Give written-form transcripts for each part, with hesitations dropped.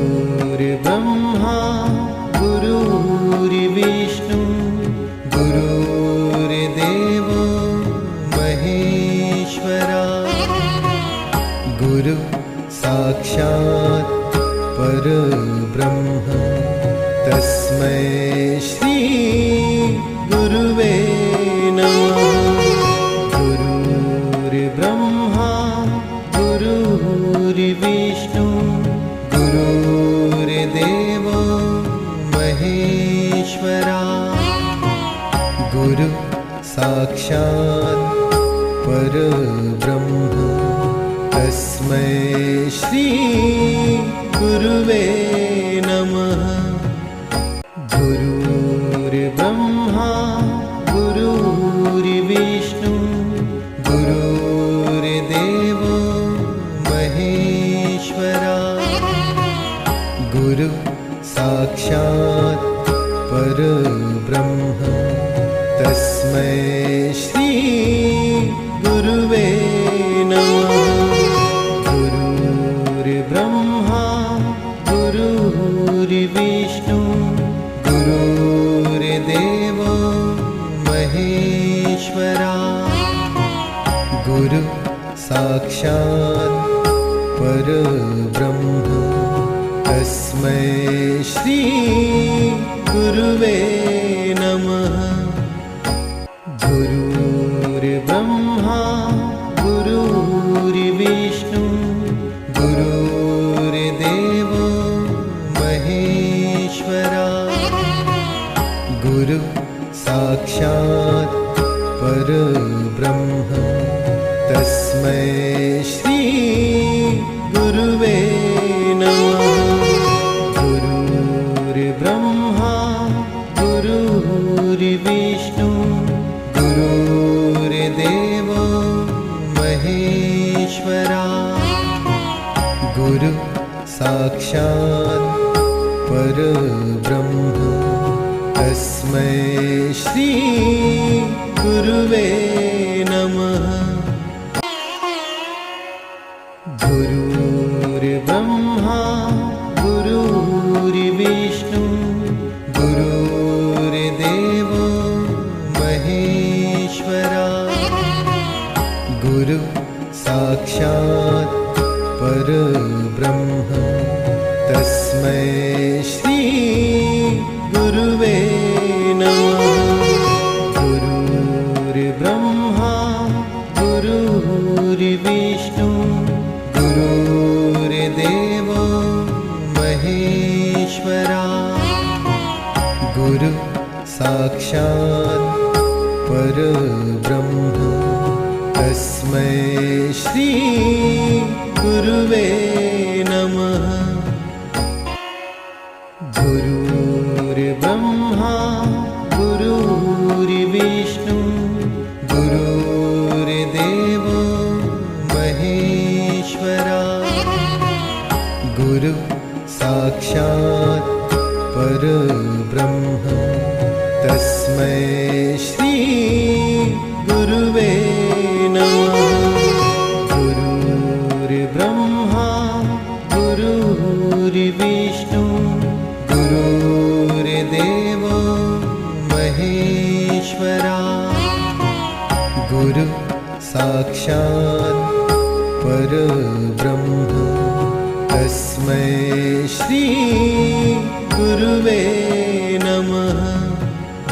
गुरुर्ब्रह्मा गुरुर्विष्णु गुरुर्देवो महेश्वरा गुरु साक्षात् परब्रह्म तस्मै श्री गुरुवे नमः। गुरुर्ब्रह्मा गुरुर्विष्णु गुरुर्देवो महेश्वरा गुरु साक्षात् परब्रह्म तस्मै श्री गुरुवे नमः। गुरुर्ब्रह्मा गुरुर्विष्णु गुरुर्देवो महेश्वरा गुरु साक्षात् परब्रह्म तस्मै श्री गुरुवे नमः। गुरुर्ब्रह्मा गुरुर्विष्णु गुरुर्देवो महेश्वरा गुरु साक्षात् परब्रह्म तस्मै श्री गुरुवे नमः। गुरुर्ब्रह्मा गुरुर्विष्णु गुरुर्देवो महेश्वरा गुरु साक्षात् परब्रह्म तस्मै श्री गुरुवे नमः। गुरुर्ब्रह्मा गुरुर्विष्णु गुरुर्देवो महेश्वरा गुरु साक्षात् परब्रह्म तस्मै श्री गुरुवे नमः। गुरुर्ब्रह्मा गुरुर्विष्णु गुरुर्देवो महेश्वरा गुरु साक्षात् परब्रह्म तस्मै श्री गुरुवे नमः। गुरुर्ब्रह्मा गुरुर्विष्णु गुरुर्देवो महेश्वरा गुरु साक्षात् परब्रह्म तस्मै श्री गुरुवे नमः। गुरुर्ब्रह्मा गुरुर्विष्णु गुरुर्देवो महेश्वरा गुरु साक्षात् परब्रह्म तस्मै श्री गुरुवे नमः। गुरुर्ब्रह्मा गुरुर्विष्णु गुरुर्देवो महेश्वरा गुरु साक्षात् परब्रह्म तस्मै श्री गुरुवे नमः।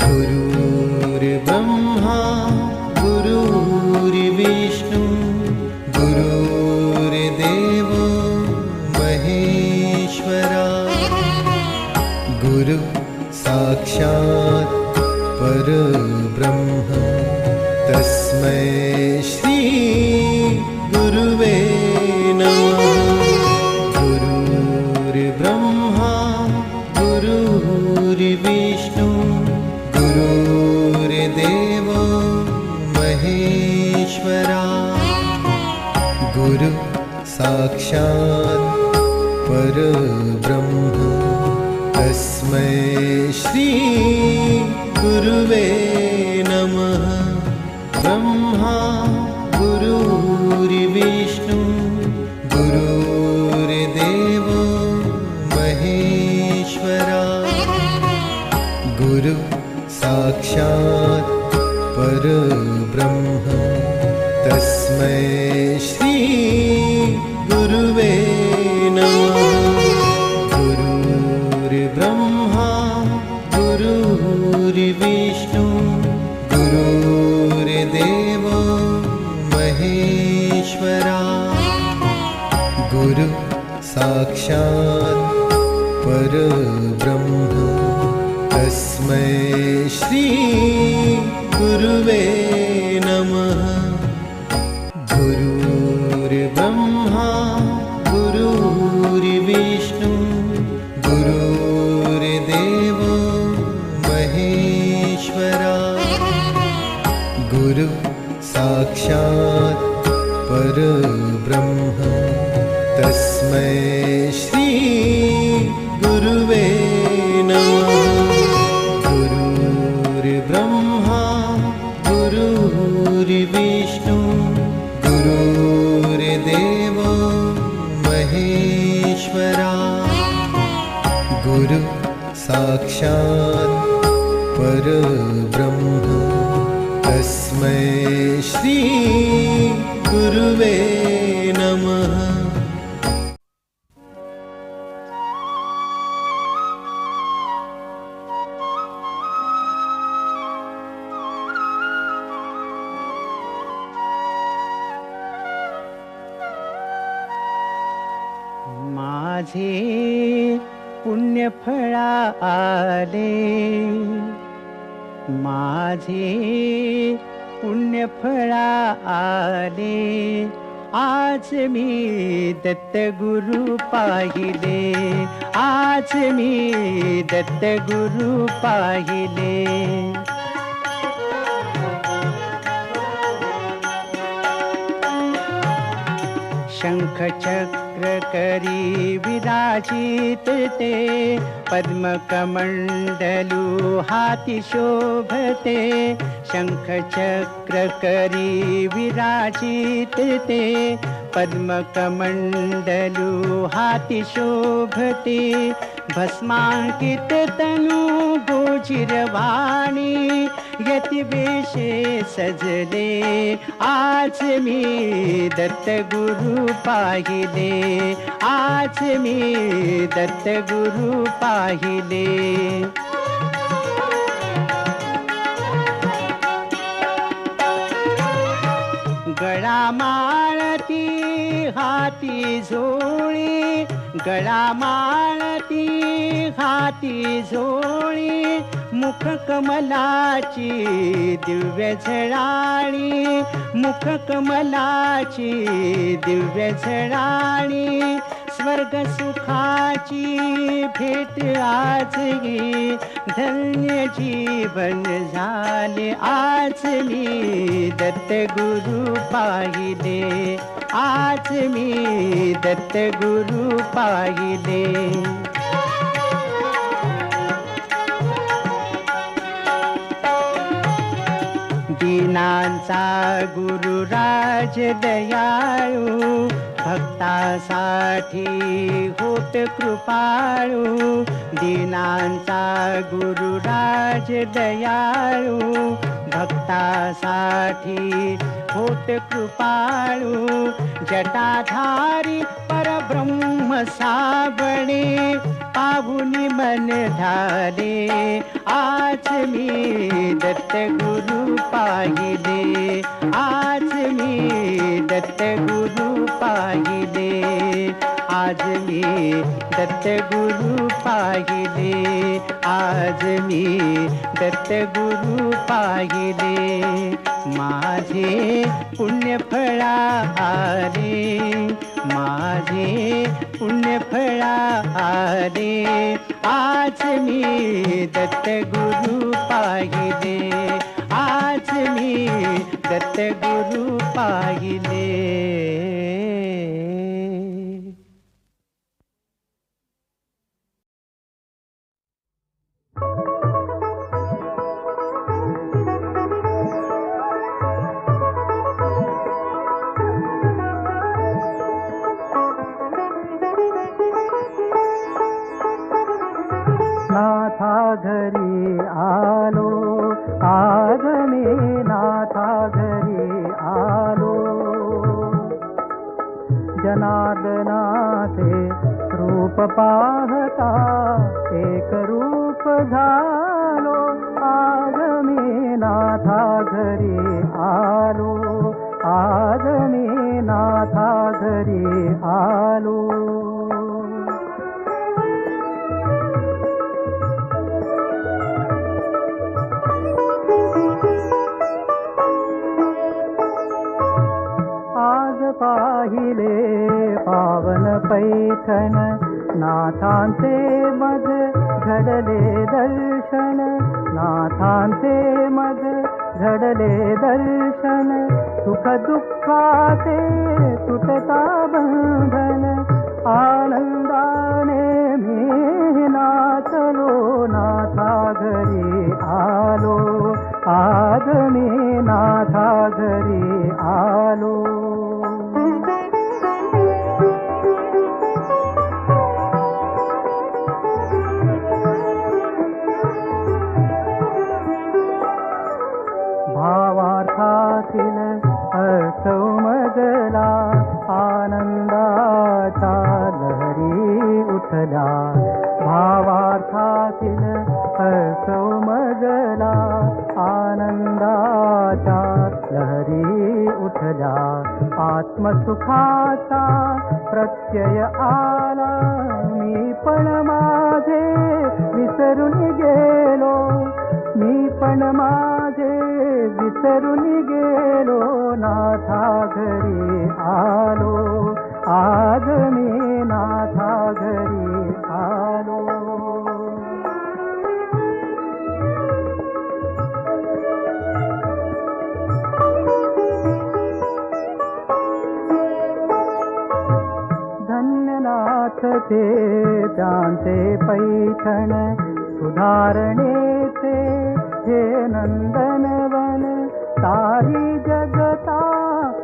गुरुर्ब्रह्मा गुरुर्विष्णु गुरुर्देवो महेश्वरा गुरु साक्षात् परब्रह्म तस्मै श्री गुरुवे नमः। गुरुर्ब्रह्मा गुरुर्विष्णु गुरुर्देवो महेश्वरा गुरु साक्षात् परब्रह्म तस्मै श्री गुरुवे नमः। ब्रह्मा गुरुर्विष्णु गुरुर्देवो गुरु साक्षात् परब्रह्म तस्मै श्री गुरुवे नमः। गुरुर्ब्रह्मा गुरुर्विष्णु गुरुर्देवो महेश्वरा। गुरु साक्षात् परब्रह्म तस्मै श्री गुरुवे नमः। गुरुर्ब्रह्मा गुरुर्विष्णु गुरुर्देवो महेश्वरा। गुरु साक्षात् परब्रह्म तस्मै श्री गुरुवे नमः। माझे पुण्यफळा आले, माझे पुण्यफळा आले। आज मी दत्तगुरु पाहिले, आज मी दत्तगुरु पाहिले। शंख चक्र करी विराजित ते, पद्मकमंडलू हाती शोभते। शंख चक्र करी विराजित ते, पद्मकमंडलू हाती शोभते। भस्मांकित तनु गोचिरवाणी, यतिवेशे सजले। आज मी दत्तगुरु पाहिले, आज मी दत्तगुरु पाहिले। गळा माळती हाती झोळी, गळा माळती हाती झोळी। मुख कमलाची दिव्य झळाळी, मुख कमलाची दिव्य झळाळी। स्वर्ग सुखाची भेट आजही, धन्य जीवन झाले। आज मी दत्तगुरु पाहिले, आज मी दत्तगुरु पाहिले। दीनांचा गुरुराज दयाळू, भक्तासाठी होत कृपाळू। दीनांचा गुरुराज दयाळू, भक्तासाठी होत कृपाळू। जटाधारी परब्रह्म साबणे, पाहुनी मन ढाले। आज मी दत्तगुरु पाहिले, आज मी दत्तगुरु पाहिले। आज मी दत्तगुरु पाहिले, आज मी दत्तगुरु पाहिले। माझे पुण्यफळा आले, माझे पुण्यफळा आले। आज मी दत्तगुरु पाहिले, आज मी दत्तगुरु पाहिले। नाथा घरी आलो, आज मी नाथा घरी आलो। जनार्दनाचे रूप पाहता एक रूप झालो। आज मी नाथा घरी आलो, आज मी नाथा घरी आलो. आज पाहिले पावन पैठण, नाथांचे मज घडले दर्शन, नाथांचे मज घडले दर्शन. सुख दुःखाचे सुटता बंधन, आनंदाने मी नाचलो नाथा घरी आलो. आज मी नाथा घरी आलो. भावार्थातील अर्थ उमगला, आनंदाच्या लहरी उठल्या. भावार्थातील अर्थ उमगला, आनंदाच्या लहरी उठल्या. आत्मसुखाचा प्रत्यय आला, मी पण माझे विसरून गेलो. मी पण माझे विसरून गेलो, नाथा घरी आलो. आज मी नाथा घरी आलो. धन्यनाथ ते त्यांचे पैठण, सुधारणेचे हे नंदनवन. सारी जगता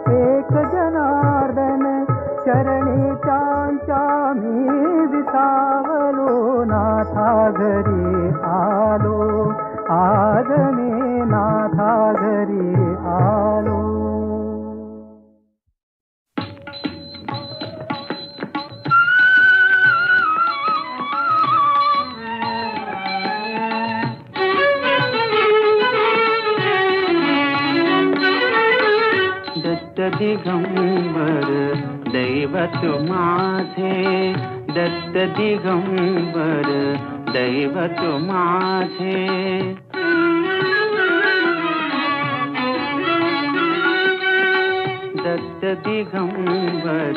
एक जनार्दन, चरणी त्यांच्या मी विसावलो. नाथा घरी आलो. आज मी नाथा घरी आलो. दिगंबर दैवत माझे, दत्त दिगंबर दैवत माझे. दत्त दिगंबर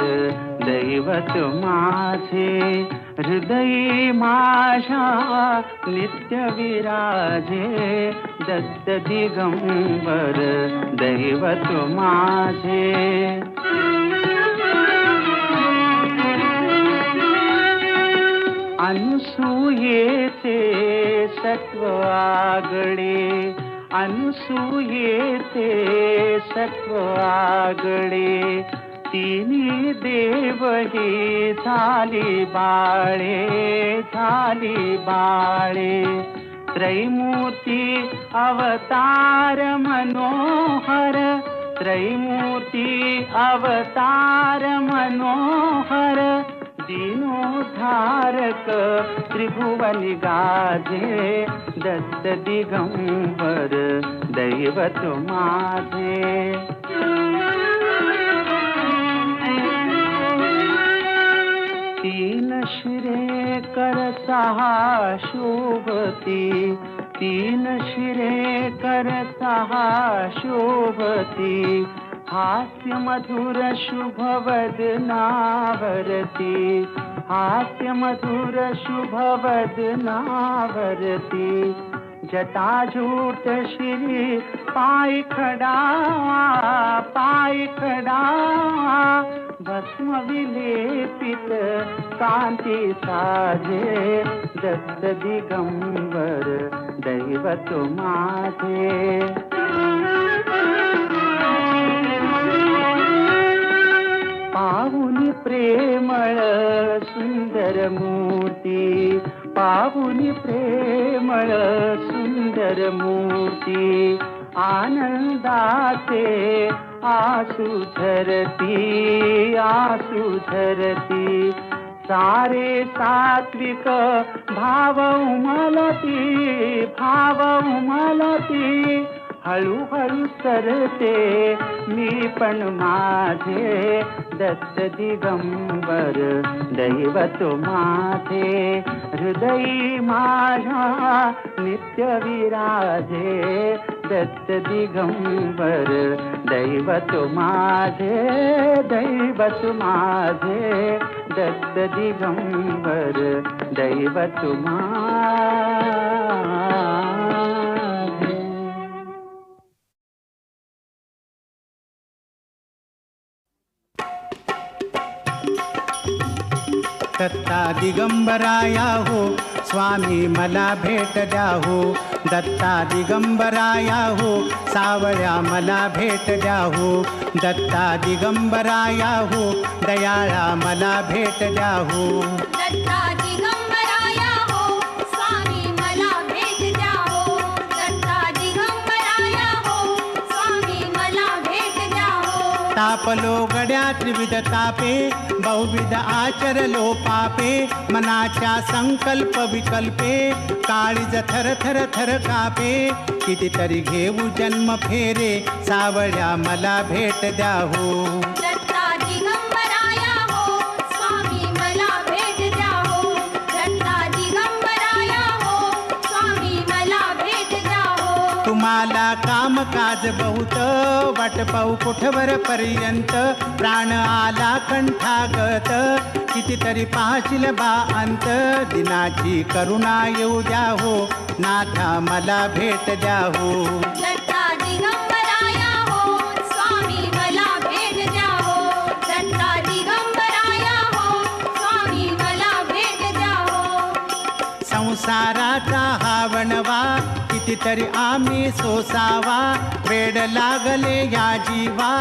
दैवत माझे, हृदयी माझ्या नित्य विराजे. दत्त दिगंबर दैवत माझे. अनुसूयेचे सत्व आगळे, अनुसूयेचे सत्व आगळे. तिन्ही देवही झाली बाळे, झाली बाळे. त्रैमूर्ती अवतार मनोहर, त्रैमूर्ती अवतार मनोहर. दीनोद्धारक त्रिभुवनि गाजे, दत्त दिगंबर दैवत माझे. तीन शिरे कर सहा शोभती, तीन शिरे कर सहा शोभती. हास्य मधुर शुभ वदनावरती, हास्य मधुर शुभ वदनावरती. जटाजूट श्री पाय खडा, पाय खडा. भस्म विलेपित कांती साजे, दत्त दिगंबर दैवत माझे. पाहुनी प्रेमळ सुंदर मूर्ती, पाहुनी प्रेमळ सुंदर मूर्ती. आनंदाचे आसू झरती, आसू झरती. सारे सात्विक भाव उमलती, भाव उमलती. हळूहळू सरते मी पण माझे दत्त दिगंबर दैवत माझे हृदयी माझ्या नित्य विराजे दत्त दिगंबर दैवत माझे दैवत माझे दत्त दिगंबर दैवत माझे. दत्ता दिगंबराया हो स्वामी मला भेट द्या हो. दत्ता दिगंबराया हो सावळ्या मला भेट द्या हो. दत्ता दिगंबराया हो दयाळा मला भेट द्या हो. दत्ता दिगंबराया हो स्वामी मला भेट द्या हो. दत्ता दिगंबराया हो स्वामी मला भेट द्या हो. तापलो गड्या त्रिविध तापे बहुविध आचरलो पापे मनाच्या संकल्प विकल्पे काळीज थर थर थर कापे कितीतरी घेऊ जन्म फेरे सावळ्या मला भेट द्या हो. दत्ता दिगंबराया हो स्वामी मला भेट द्या हो. दत्ता दिगंबराया हो स्वामी मला भेट द्या हो. तुम्हाला कामकाज बहुत वाट पाहू कुठवर पर्यंत प्राण आला कंठागत कितीतरी पाहशील बा अंत दिनाची करुणा येऊ द्या हो नाथा मला भेट द्या हो. दत्ता दिगंबराया हो स्वामी मला भेट द्या हो. दत्ता दिगंबराया हो स्वामी मला भेट द्या हो. संसाराचा हा वणवा कितीतरी आम्ही सोसावा वेड लागले या जीवा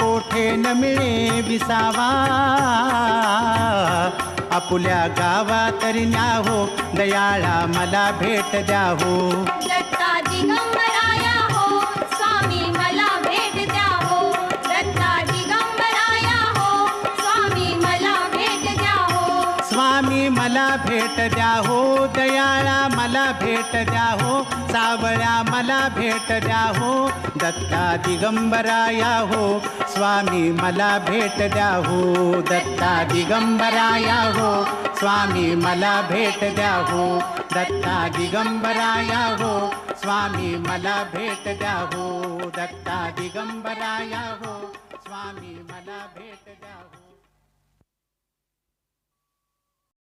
कोठे न मिळे विसावा आपुल्या गावा तरी न्या हो दयाळा मला भेट द्या हो. दत्ता दिगंबराया हो स्वामी मला भेट द्या हो. दत्ता दिगंबराया हो स्वामी मला भेट द्या हो. स्वामी मला भेट द्या हो दयाळा मला भेट द्या हो सावळ्या मला भेट द्या हो. दत्ता दिगंबराया हो स्वामी मला भेट द्या हो. दत्ता दिगंबराया हो स्वामी मला भेट द्या हो. दत्ता दिगंबराया हो स्वामी मला भेट द्या हो. दत्ता दिगंबराया हो स्वामी मला भेट द्या